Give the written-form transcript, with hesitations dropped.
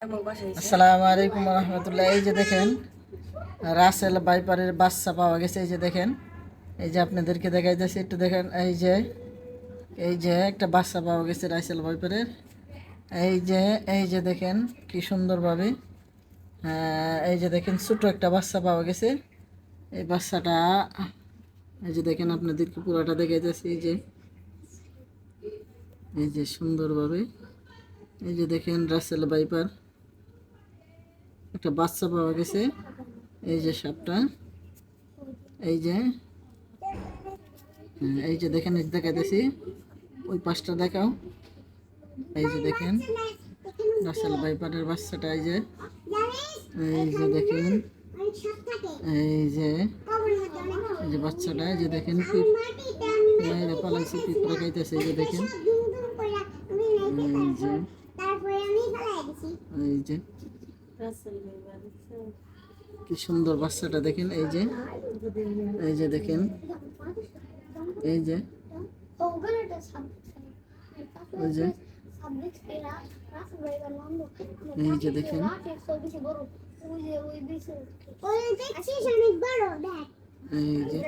আসসালামু আলাইকুম রহমতুল্লাহ। এই যে দেখেন রাসেল ভাইপারের বাচ্চা পাওয়া গেছে। এই যে দেখেন, এই যে আপনাদেরকে দেখাইতেছি, একটু দেখেন। এই যে একটা বাচ্চা পাওয়া গেছে রাসেল ভাইপারের। এই যে দেখেন কি সুন্দরভাবে, এই যে দেখেন ছোট একটা বাচ্চা পাওয়া গেছে। এই বাচ্চাটা, এই যে দেখেন আপনাদেরকে পুরোটা দেখাইতেছি। এই যে সুন্দরভাবে, এই যে দেখেন রাসেল ভাইপার একটা বাচ্চা পাওয়া গেছে। এই যে সাপটা, এই যে এই যে দেখেন, এই যে দেখাইতেছি, ওই পাশটা দেখাও। এই যে দেখেন রাসেল ভাইপারের বাচ্চাটা, এই যে দেখেন, এই যে এই যে বাচ্চাটা, এই যে দেখেন বাইরে পালাইছে, পিঁপড়া খাইতেছে। এই যে দেখেন, এই যে এই যে কি সুন্দর বাচ্চাটা দেখেন। এই যে দেখেন, এই যে ওই যে এই যে দেখেন, এই যে